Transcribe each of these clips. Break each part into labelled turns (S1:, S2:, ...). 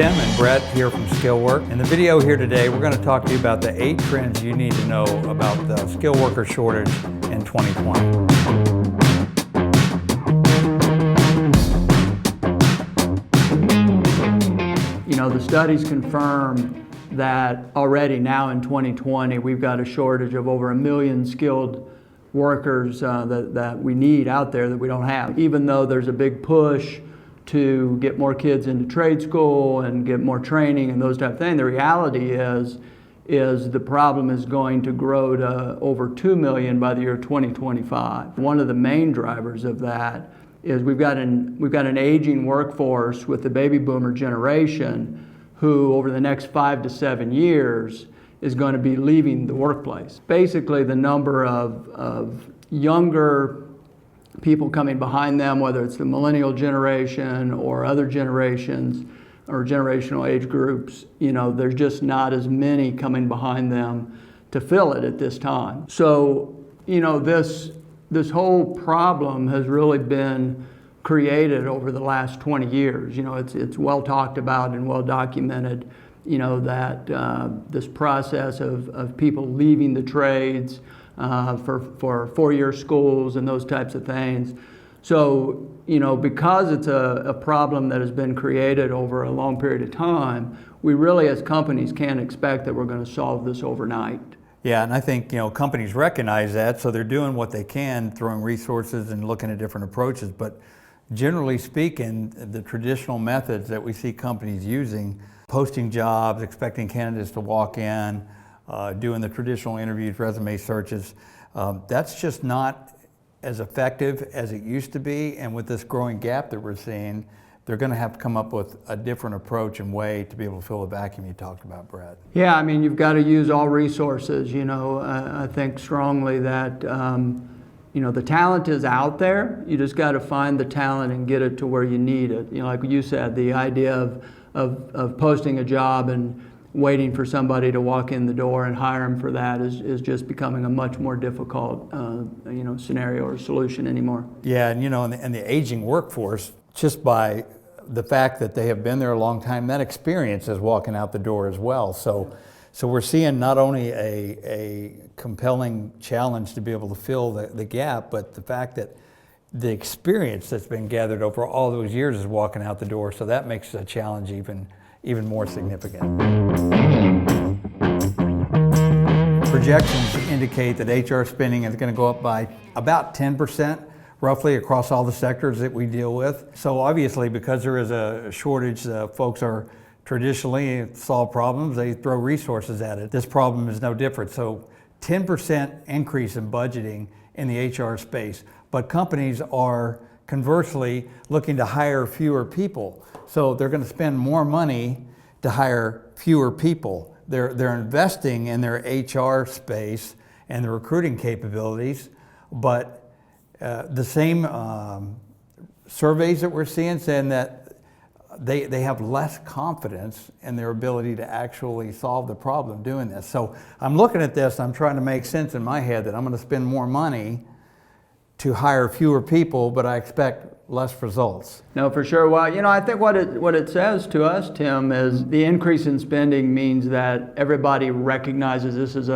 S1: Tim and Brett here from Skillwork. In the video here today, we're going to talk to you about the 8 trends you need to know about the skilled worker shortage in 2020.
S2: You know, the studies confirm that already now in 2020, we've got a shortage of over 1 million skilled workers that we need out there that we don't have. Even though there's a big push to get more kids into trade school and get more training and those type of things, the reality is the problem is going to grow to over 2 million by the year 2025. One of the main drivers of that is we've got an aging workforce with the baby boomer generation who over the next 5 to 7 years is going to be leaving the workplace. Basically, the number of younger people coming behind them, whether it's the millennial generation or other generations or generational age groups, you know, there's just not as many coming behind them to fill it at this time. So, you know, this whole problem has really been created over the last 20 years. You know, it's well talked about and well documented, you know, that this process of people leaving the trades for four-year schools and those types of things. So, you know, because it's a problem that has been created over a long period of time, we really as companies can't expect that we're going to solve this overnight.
S1: Yeah, and I think, you know, companies recognize that, so they're doing what they can, throwing resources and looking at different approaches. But generally speaking, the traditional methods that we see companies using, posting jobs, expecting candidates to walk in, doing the traditional interviews, resume searches, that's just not as effective as it used to be. And with this growing gap that we're seeing, they're going to have to come up with a different approach and way to be able to fill the vacuum you talked about, Brett.
S2: Yeah, I mean, you've got to use all resources. You know, I think strongly that you know, the talent is out there. You just got to find the talent and get it to where you need it. You know, like you said, the idea of posting a job and waiting for somebody to walk in the door and hire them for that is just becoming a much more difficult you know, scenario or solution anymore.
S1: Yeah, and you know, and the aging workforce, just by the fact that they have been there a long time, that experience is walking out the door as well. So we're seeing not only a compelling challenge to be able to fill the gap, but the fact that the experience that's been gathered over all those years is walking out the door. So that makes the challenge even more significant. Projections indicate that HR spending is going to go up by about 10%, roughly across all the sectors that we deal with. So obviously, because there is a shortage, folks are traditionally solve problems, they throw resources at it. This problem is no different. So 10% increase in budgeting in the HR space, but companies are conversely looking to hire fewer people. So they're going to spend more money to hire fewer people. They're investing in their HR space and the recruiting capabilities, but the same surveys that we're seeing saying that they have less confidence in their ability to actually solve the problem doing this. So I'm looking at this, I'm trying to make sense in my head that I'm going to spend more money to hire fewer people, but I expect less results.
S2: No, for sure. Well, you know, I think what it says to us, Tim, is the increase in spending means that everybody recognizes this is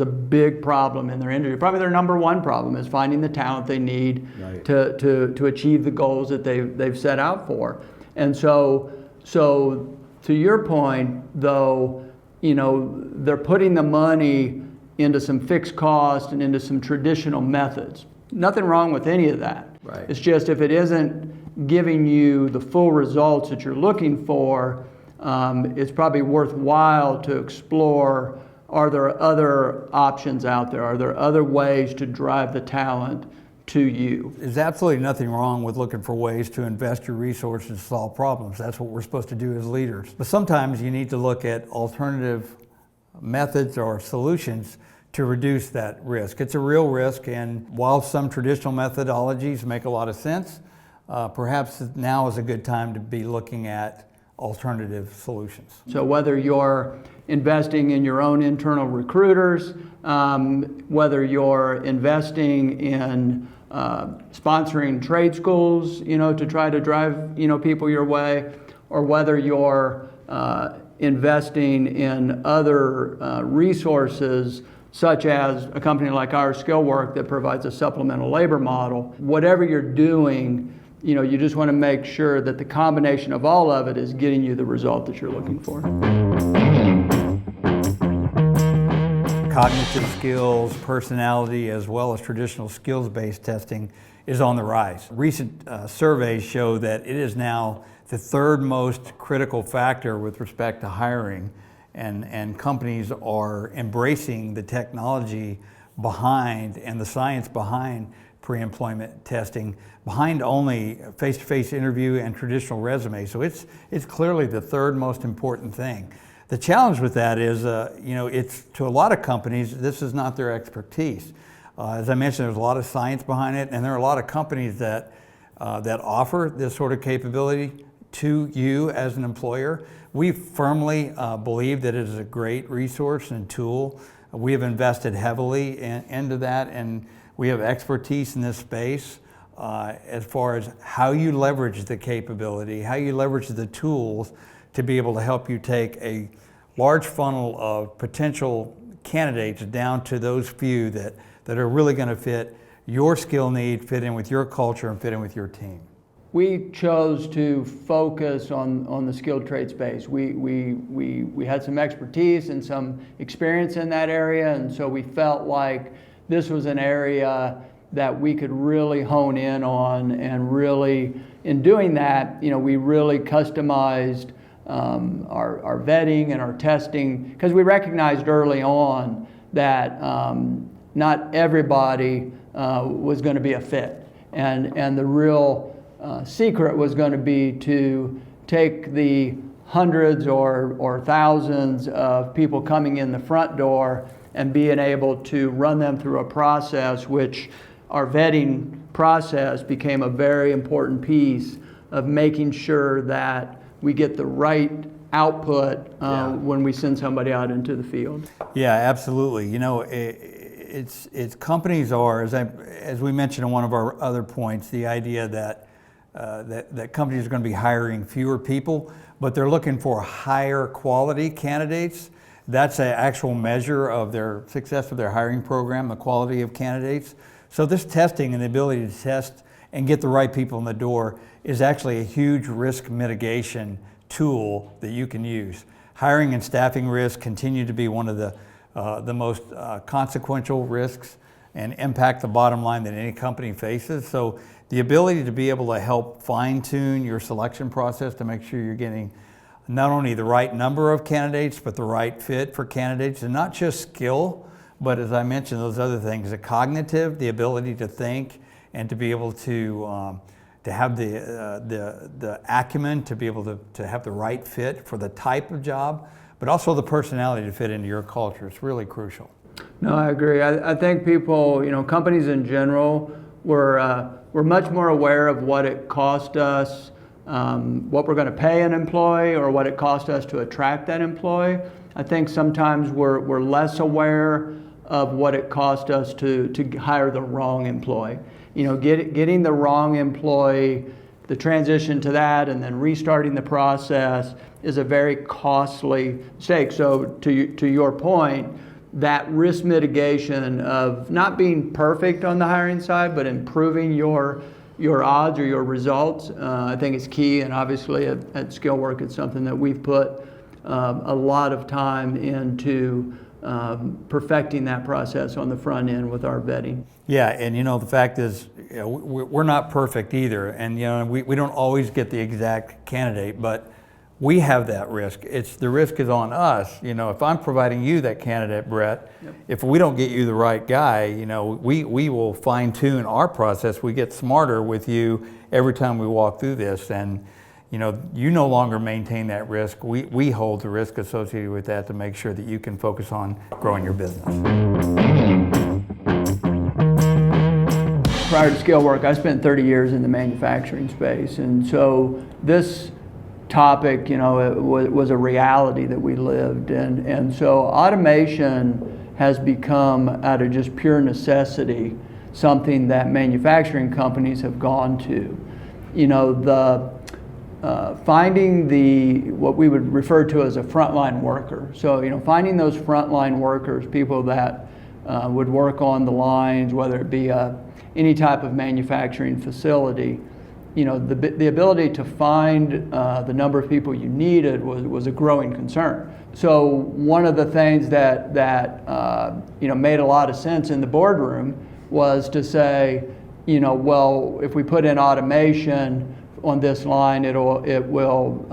S2: a big problem in their industry. Probably their number one problem is finding the talent they need to achieve the goals that they've set out for. And so to your point, though, you know, they're putting the money into some fixed cost and into some traditional methods. Nothing wrong with any of that.
S1: Right.
S2: It's just if it isn't giving you the full results that you're looking for, it's probably worthwhile to explore, are there other options out there? Are there other ways to drive the talent to you?
S1: There's absolutely nothing wrong with looking for ways to invest your resources to solve problems. That's what we're supposed to do as leaders. But sometimes you need to look at alternative methods or solutions to reduce that risk. It's a real risk, and while some traditional methodologies make a lot of sense, perhaps now is a good time to be looking at alternative solutions.
S2: So whether you're investing in your own internal recruiters, whether you're investing in sponsoring trade schools, you know, to try to drive, you know, people your way, or whether you're investing in other resources, such as a company like ours, Skill Work, that provides a supplemental labor model. Whatever you're doing, you just want to make sure that the combination of all of it is getting you the result that you're looking for.
S1: Cognitive skills, personality, as well as traditional skills-based testing is on the rise. Recent surveys show that it is now the third most critical factor with respect to hiring, and companies are embracing the technology behind and the science behind pre-employment testing, behind only face-to-face interview and traditional resume. So it's clearly the third most important thing. The challenge with that is, it's to a lot of companies, this is not their expertise. As I mentioned, there's a lot of science behind it, and there are a lot of companies that offer this sort of capability to you as an employer. We firmly believe that it is a great resource and tool. We have invested heavily into that, and we have expertise in this space as far as how you leverage the capability, how you leverage the tools to be able to help you take a large funnel of potential candidates down to those few that are really going to fit your skill need, fit in with your culture, and fit in with your team.
S2: We chose to focus on the skilled trade space. We had some expertise and some experience in that area, and so we felt like this was an area that we could really hone in on, and really, in doing that, we really customized our vetting and our testing, because we recognized early on that not everybody was going to be a fit, and the real secret was going to be to take the hundreds or thousands of people coming in the front door and being able to run them through a process, which our vetting process became a very important piece of making sure that we get the right output when we send somebody out into the field.
S1: Yeah, absolutely. It's companies are, as we mentioned in one of our other points, the idea that that companies are going to be hiring fewer people, but they're looking for higher quality candidates. That's an actual measure of their success of their hiring program, the quality of candidates. So this testing and the ability to test and get the right people in the door is actually a huge risk mitigation tool that you can use. Hiring and staffing risk continue to be one of the most consequential risks and impact the bottom line that any company faces. So the ability to be able to help fine-tune your selection process to make sure you're getting not only the right number of candidates, but the right fit for candidates, and not just skill, but as I mentioned, those other things, the cognitive, the ability to think, and to be able to have the acumen to be able to have the right fit for the type of job, but also the personality to fit into your culture. It's really crucial.
S2: No, I agree. I think people, companies in general, we're much more aware of what it cost us, what we're going to pay an employee, or what it cost us to attract that employee. I think sometimes we're less aware of what it cost us to hire the wrong employee. Getting the wrong employee, the transition to that, and then restarting the process is a very costly mistake. So to your point, that risk mitigation of not being perfect on the hiring side, but improving your odds or your results, I think is key. And obviously at Skill Work, it's something that we've put a lot of time into perfecting that process on the front end with our vetting.
S1: Yeah, and the fact is, we're not perfect either, and we don't always get the exact candidate, but we have that risk. The risk is on us. If I'm providing you that candidate, Brett, yep. If we don't get you the right guy, we will fine tune our process. We get smarter with you every time we walk through this, and you no longer maintain that risk. We hold the risk associated with that to make sure that you can focus on growing your business.
S2: Prior to Skill Work, I spent 30 years in the manufacturing space, and so this topic, it was a reality that we lived, and so automation has become, out of just pure necessity, something that manufacturing companies have gone to. finding what we would refer to as a frontline worker. So, finding those frontline workers, people that would work on the lines, whether it be any type of manufacturing facility, the ability to find the number of people you needed was a growing concern. So one of the things that made a lot of sense in the boardroom was to say, well, if we put in automation on this line, it will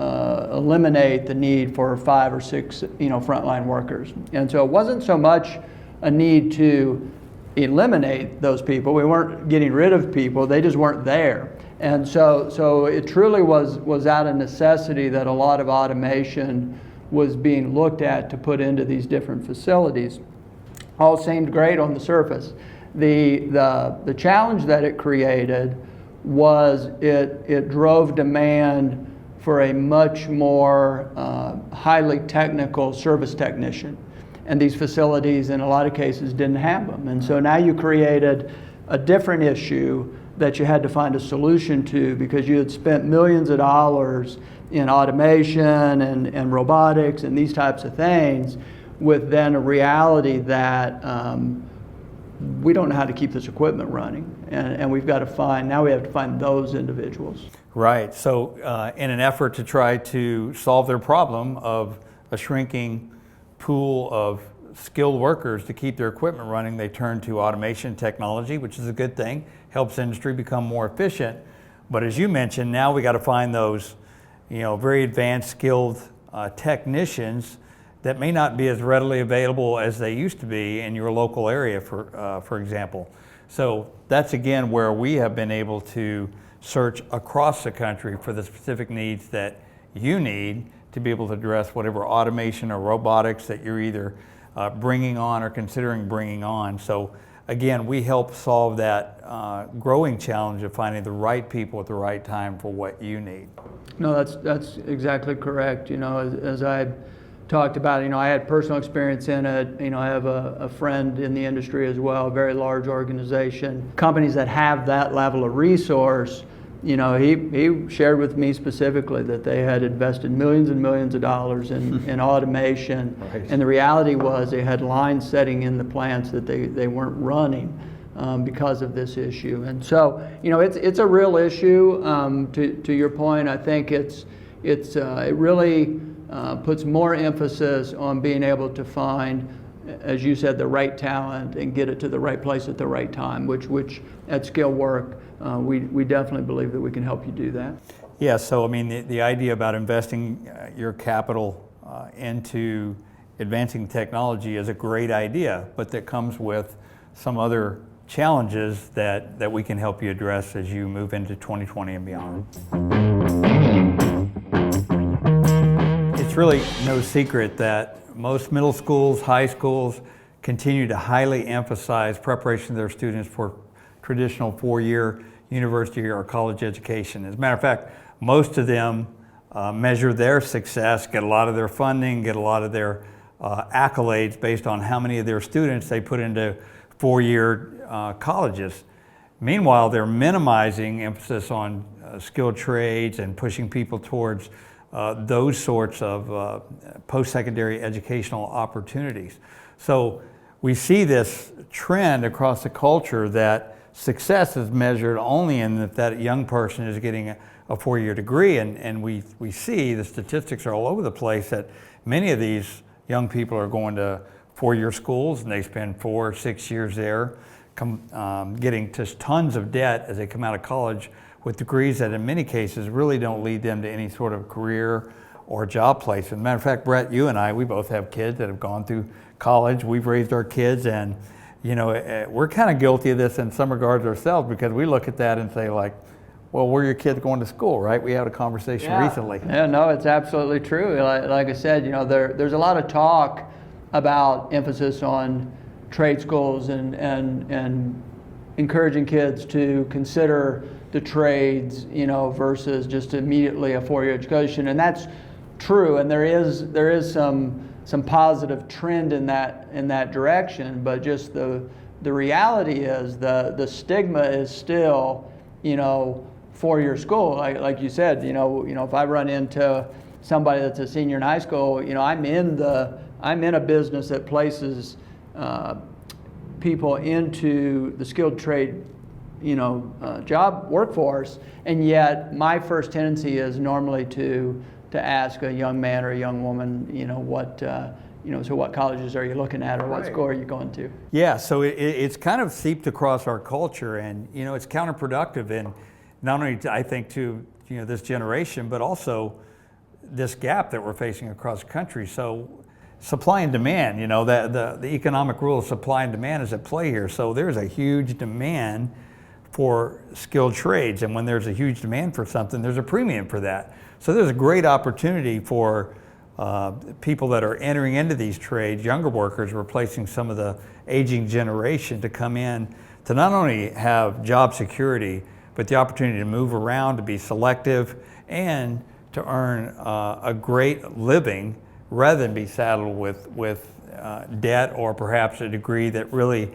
S2: eliminate the need for 5 or 6 frontline workers. And so it wasn't so much a need to eliminate those people. We weren't getting rid of people, they just weren't there. And so it truly was out of necessity that a lot of automation was being looked at to put into these different facilities. All seemed great on the surface. The challenge that it created was it drove demand for a much more highly technical service technician. And these facilities, in a lot of cases, didn't have them. And so now you created a different issue that you had to find a solution to, because you had spent millions of dollars in automation and robotics and these types of things, with then a reality that we don't know how to keep this equipment running. And we have to find those individuals.
S1: Right. So in an effort to try to solve their problem of a shrinking pool of skilled workers to keep their equipment running, they turn to automation technology, which is a good thing, helps industry become more efficient. But as you mentioned, now we got to find those, very advanced skilled technicians that may not be as readily available as they used to be in your local area, for example. So that's again where we have been able to search across the country for the specific needs that you need to be able to address whatever automation or robotics that you're either bringing on or considering bringing on. So again, we help solve that growing challenge of finding the right people at the right time for what you need.
S2: No, that's exactly correct. As I talked about, I had personal experience in it. I have a friend in the industry as well, a very large organization. Companies that have that level of resource, he shared with me specifically that they had invested millions and millions of dollars in automation. Right. And the reality was they had lines setting in the plants that they weren't running because of this issue. And so, it's a real issue. To your point, I think it really puts more emphasis on being able to find, as you said, the right talent and get it to the right place at the right time, which at Skill Work, we definitely believe that we can help you do that.
S1: Yeah, so the idea about investing your capital into advancing technology is a great idea, but that comes with some other challenges that we can help you address as you move into 2020 and beyond. It's really no secret that most middle schools, high schools continue to highly emphasize preparation of their students for traditional 4-year university or college education. As a matter of fact, most of them measure their success, get a lot of their funding, get a lot of their accolades based on how many of their students they put into 4-year colleges. Meanwhile, they're minimizing emphasis on skilled trades and pushing people towards those sorts of post-secondary educational opportunities. So we see this trend across the culture that success is measured only in if that young person is getting a 4-year degree, and we see the statistics are all over the place that many of these young people are going to 4-year schools and they spend 4 or 6 years there, getting just tons of debt as they come out of college with degrees that in many cases really don't lead them to any sort of career or job placement. Matter of fact, Brett, you and I, we both have kids that have gone through college. We've raised our kids, and we're kind of guilty of this in some regards ourselves, because we look at that and say like, well, where are your kids going to school, right? We had a conversation recently.
S2: Yeah, no, it's absolutely true. Like I said, there's a lot of talk about emphasis on trade schools and encouraging kids to consider the trades, versus just immediately a 4-year education, and that's true. And there is some positive trend in that direction, but just the reality is the stigma is still, four-year school. Like you said, if I run into somebody that's a senior in high school, I'm in a business that places people into the skilled trade, job workforce, and yet my first tendency is normally to ask a young man or a young woman, so what colleges are you looking at, or what school are you going to?
S1: Yeah, so it's kind of seeped across our culture, and it's counterproductive, and not only I think to this generation, but also this gap that we're facing across the country. So supply and demand, the economic rule of supply and demand is at play here. So there's a huge demand for skilled trades, and when there's a huge demand for something, there's a premium for that. So there's a great opportunity for people that are entering into these trades, younger workers, replacing some of the aging generation, to come in to not only have job security, but the opportunity to move around, to be selective, and to earn a great living rather than be saddled with debt, or perhaps a degree that really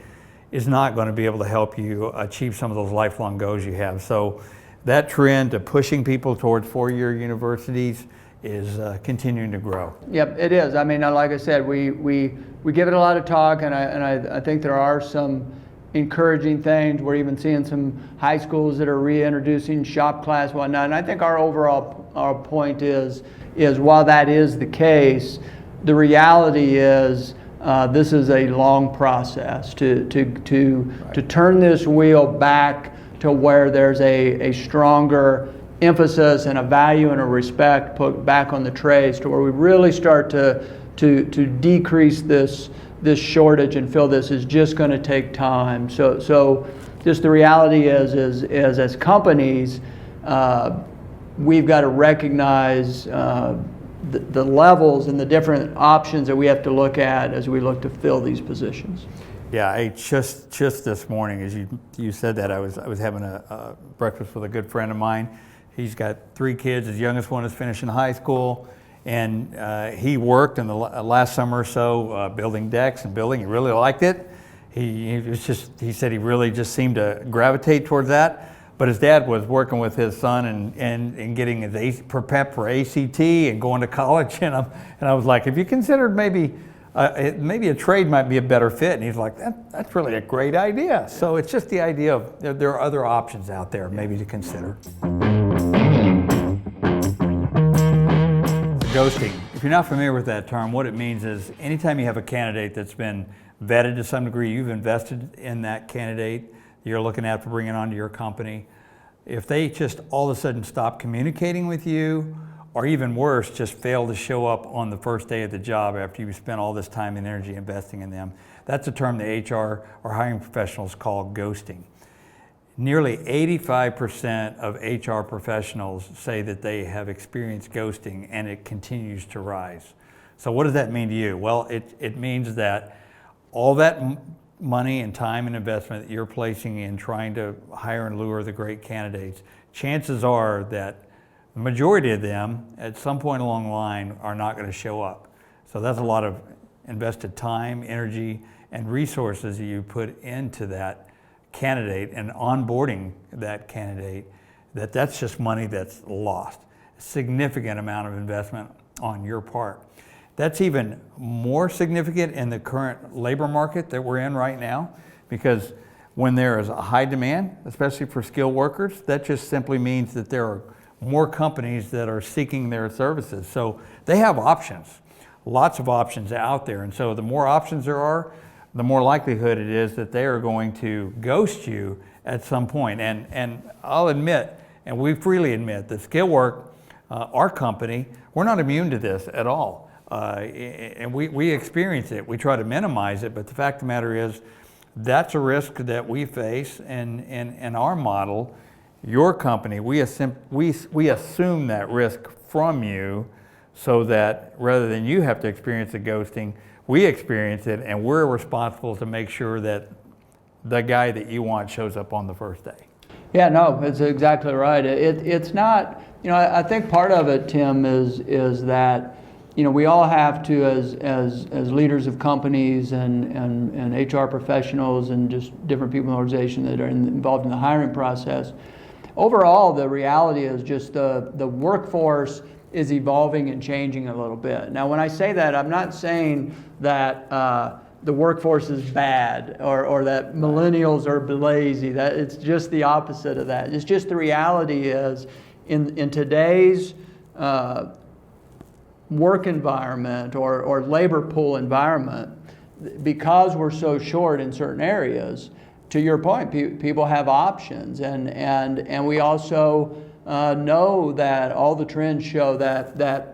S1: is not going to be able to help you achieve some of those lifelong goals you have. So that trend to pushing people towards four-year universities is continuing to grow.
S2: Yep, it is. I mean, like I said, we give it a lot of talk, and I think there are some encouraging things. We're even seeing some high schools that are reintroducing shop class and whatnot. And I think our point is while that is the case, the reality is this is a long process to turn this wheel back to where there's a stronger emphasis and a value and a respect put back on the trades, to where we really start to decrease this shortage and fill this is just going to take time. So just the reality is as companies, we've got to recognize the levels and the different options that we have to look at as we look to fill these positions.
S1: Yeah, just this morning, as you said that, I was having a breakfast with a good friend of mine. He's got 3 kids. His youngest one is finishing high school, and he worked in the last summer or so building decks and building. He really liked it. He said he really just seemed to gravitate towards that. But his dad was working with his son and getting his prep for ACT and going to college, and I was like, have you considered maybe a trade might be a better fit? And he's like, that's really a great idea. So it's just the idea of there are other options out there maybe to consider. Ghosting. If you're not familiar with that term, what it means is anytime you have a candidate that's been vetted to some degree, you've invested in that candidate you're looking at for bringing onto your company. If they just all of a sudden stop communicating with you, or even worse, just fail to show up on the first day of the job after you've spent all this time and energy investing in them, that's a term the HR or hiring professionals call ghosting. Nearly 85% of HR professionals say that they have experienced ghosting, and it continues to rise. So what does that mean to you? Well, it means that all that money and time and investment that you're placing in trying to hire and lure the great candidates, chances are that the majority of them at some point along the line are not going to show up. So that's a lot of invested time, energy, and resources that you put into that candidate and onboarding that candidate, that's just money that's lost. A significant amount of investment on your part. That's even more significant in the current labor market that we're in right now, because when there is a high demand, especially for skilled workers, that just simply means that there are more companies that are seeking their services. So they have options, lots of options out there. And so the more options there are, the more likelihood it is that they are going to ghost you at some point. And I'll admit, and we freely admit, that Skill Work, our company, we're not immune to this at all. And we experience it. We try to minimize it, but the fact of the matter is, that's a risk that we face. And in our model, your company, we assume that risk from you, so that rather than you have to experience the ghosting, we experience it, and we're responsible to make sure that the guy that you want shows up on the first day.
S2: Yeah, no, it's exactly right. It's not, I think part of it, Tim, is that, we all have to, as leaders of companies and HR professionals and just different people in the organization that are involved in the hiring process, overall, the reality is just the workforce is evolving and changing a little bit. Now, when I say that, I'm not saying that the workforce is bad or that millennials are lazy. That it's just the opposite of that. It's just the reality is in today's work environment or labor pool environment, because we're so short in certain areas, to your point, people have options, and we also know that all the trends show that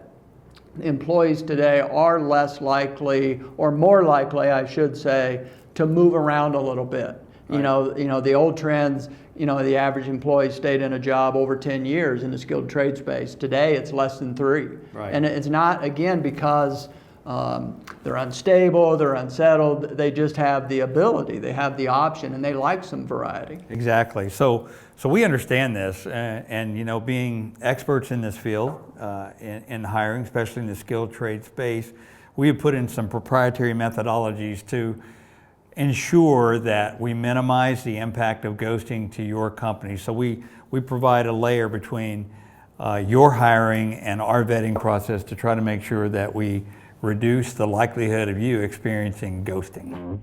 S2: employees today are less likely, or more likely, I should say, to move around a little bit. Right. You know the old trends. The average employee stayed in a job over 10 years in the skilled trade space. Today, it's less than 3. Right. And it's not, again, because they're unstable, they're unsettled. They just have the ability, they have the option, and they like some variety.
S1: Exactly. So we understand this, and being experts in this field, in hiring, especially in the skilled trade space, we have put in some proprietary methodologies to ensure that we minimize the impact of ghosting to your company. So we provide a layer between your hiring and our vetting process to try to make sure that we reduce the likelihood of you experiencing ghosting.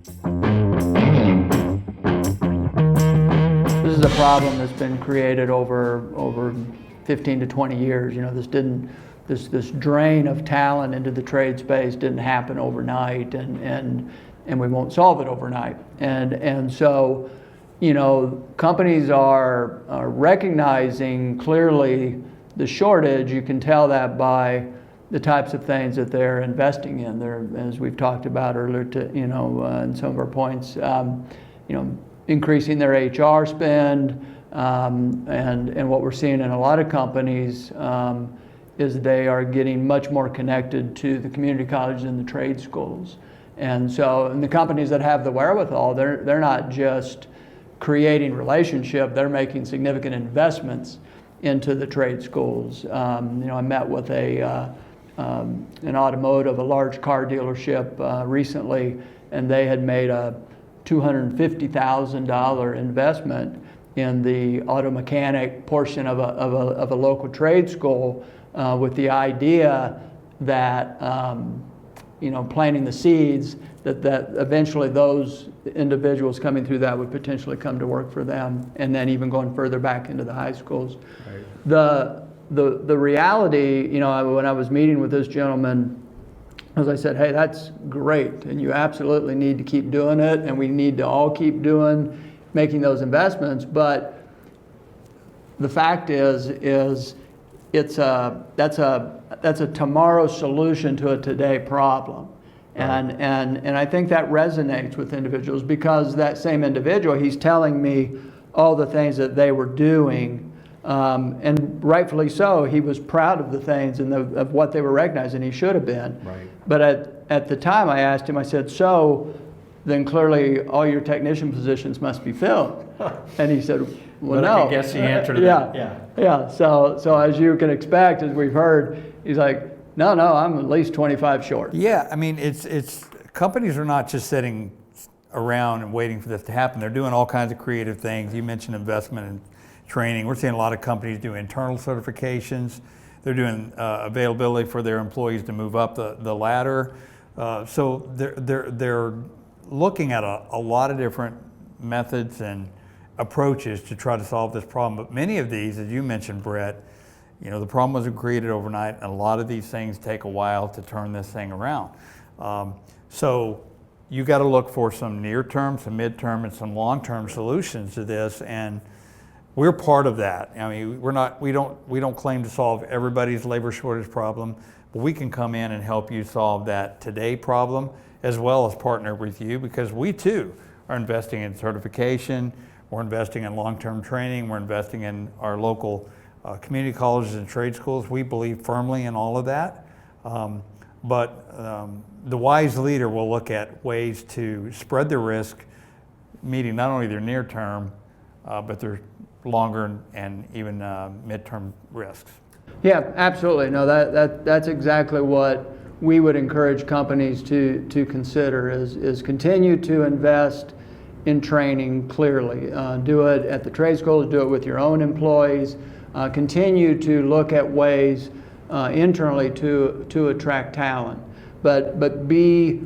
S2: This is a problem that's been created over 15 to 20 years. This drain of talent into the trade space didn't happen overnight, and we won't solve it overnight. And so, companies are recognizing clearly the shortage. You can tell that by the types of things that they're investing in. They're, as we've talked about earlier, in some of our points, increasing their HR spend, and what we're seeing in a lot of companies is they are getting much more connected to the community colleges and the trade schools. And so, in the companies that have the wherewithal, they're not just creating relationship, they're making significant investments into the trade schools. I met with an automotive, a large car dealership recently, and they had made a $250,000 investment in the auto mechanic portion of a local trade school, with the idea that planting the seeds that eventually those individuals coming through that would potentially come to work for them, and then even going further back into the high schools. Right. The reality, when I was meeting with this gentleman, as I said, hey, that's great, and you absolutely need to keep doing it, and we need to all keep making those investments. But the fact is that's a tomorrow solution to a today problem. And I think that resonates with individuals, because that same individual, he's telling me all the things that they were doing, and rightfully so. He was proud of the things and of what they were recognizing. He should have been. Right. But at the time I asked him, I said, so then clearly all your technician positions must be filled. And he said, well, no.
S1: I can guess the answer to that.
S2: Yeah. So as you can expect, as we've heard, he's like, no, I'm at least 25 short.
S1: Yeah, I mean, it's companies are not just sitting around and waiting for this to happen. They're doing all kinds of creative things. You mentioned investment and training. We're seeing a lot of companies do internal certifications. They're doing availability for their employees to move up the ladder. So they're looking at a lot of different methods and approaches to try to solve this problem. But many of these, as you mentioned, Brett, the problem wasn't created overnight, and a lot of these things take a while to turn this thing around. So you got to look for some near-term, some mid-term, and some long-term solutions to this, and we're part of that. I mean, we don't claim to solve everybody's labor shortage problem, but we can come in and help you solve that today problem, as well as partner with you, because we too are investing in certification, we're investing in long-term training, we're investing in our local community colleges and trade schools. We believe firmly in all of that. But the wise leader will look at ways to spread the risk, meeting not only their near-term, but their longer and even mid-term risks.
S2: Yeah, absolutely. No, that's exactly what we would encourage companies to consider is continue to invest in training clearly. Do it at the trade schools, do it with your own employees. Continue to look at ways internally to attract talent. But be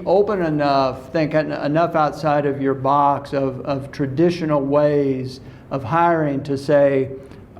S2: open enough, think enough outside of your box of traditional ways of hiring to say,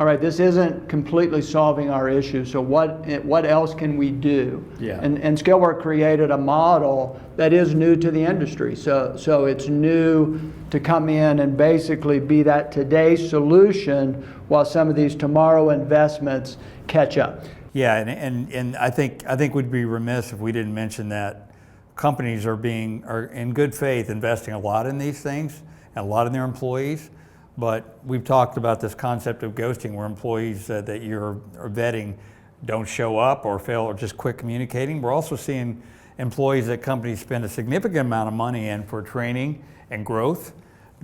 S2: all right, this isn't completely solving our issue, so what else can we do?
S1: Yeah.
S2: And SkillWork created a model that is new to the industry. So it's new to come in and basically be that today's solution while some of these tomorrow investments catch up.
S1: Yeah, and I think we'd be remiss if we didn't mention that companies are in good faith investing a lot in these things and a lot in their employees. But we've talked about this concept of ghosting, where employees that you're vetting don't show up or fail or just quit communicating. We're also seeing employees that companies spend a significant amount of money in for training and growth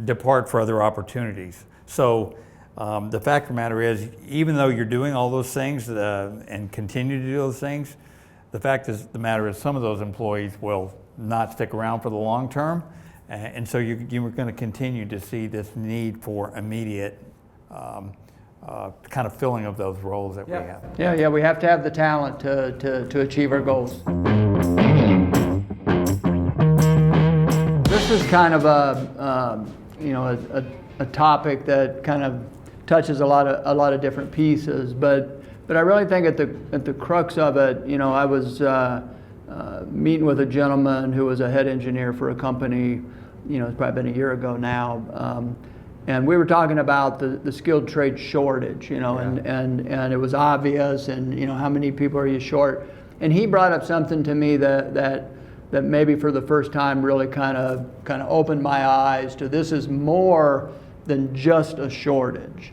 S1: depart for other opportunities. So the fact of the matter is, even though you're doing all those things and continue to do those things, the fact is the matter is some of those employees will not stick around for the long term. And so you're going to continue to see this need for immediate kind of filling of those roles that we have.
S2: Yeah, we have to have the talent to achieve our goals. This is kind of a topic that kind of touches a lot of different pieces, but I really think at the crux of it, I was meeting with a gentleman who was a head engineer for a company. It's probably been a year ago now, and we were talking about the skilled trade shortage, and it was obvious, and how many people are you short? And he brought up something to me that maybe for the first time really kind of opened my eyes to this is more than just a shortage.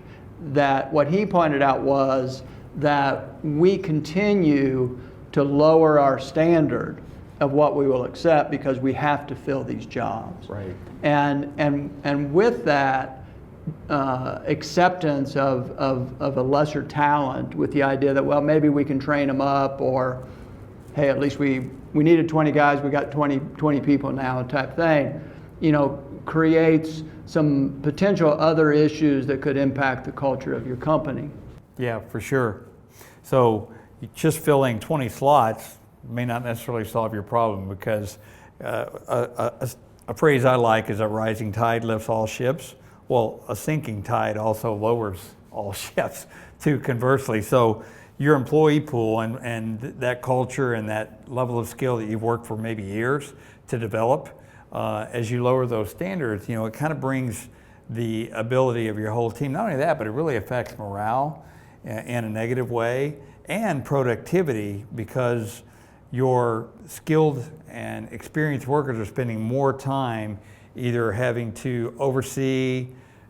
S2: That what he pointed out was that we continue to lower our standard of what we will accept because we have to fill these jobs.
S1: Right.
S2: And with that acceptance of a lesser talent, with the idea that, well, maybe we can train them up, or hey, at least we needed 20 guys, we got 20 people now, type thing, creates some potential other issues that could impact the culture of your company.
S1: Yeah, for sure. So just filling 20 slots may not necessarily solve your problem, because a phrase I like is a rising tide lifts all ships. Well, a sinking tide also lowers all ships too, conversely. So your employee pool and that culture and that level of skill that you've worked for maybe years to develop, as you lower those standards, it kind of brings the ability of your whole team. Not only that, but it really affects morale in a negative way, and productivity, because your skilled and experienced workers are spending more time either having to oversee,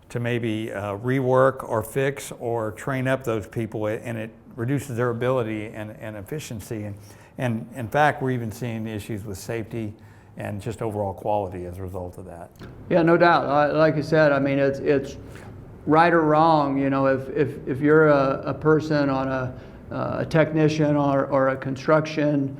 S1: to maybe rework or fix or train up those people, and it reduces their ability and efficiency. And in fact, we're even seeing issues with safety and just overall quality as a result of that.
S2: Yeah, no doubt. Like you said, I mean, it's right or wrong. If you're a person on a technician or a construction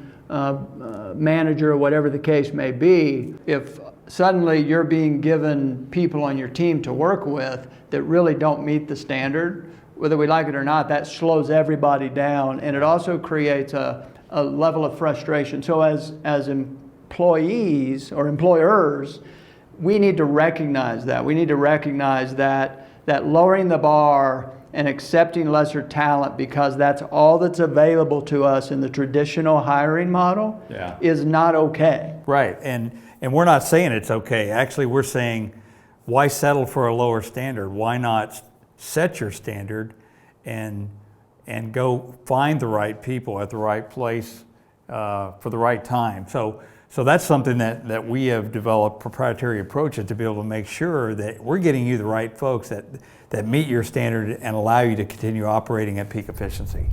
S2: manager, or whatever the case may be, if suddenly you're being given people on your team to work with that really don't meet the standard, whether we like it or not, that slows everybody down, and it also creates a level of frustration. So as employees or employers, we need to recognize that. We need to recognize that lowering the bar and accepting lesser talent because that's all that's available to us in the traditional hiring model is not okay.
S1: Right, and we're not saying it's okay. Actually, we're saying, why settle for a lower standard? Why not set your standard and go find the right people at the right place for the right time? So that's something that we have developed proprietary approaches to be able to make sure that we're getting you the right folks that meet your standard and allow you to continue operating at peak efficiency.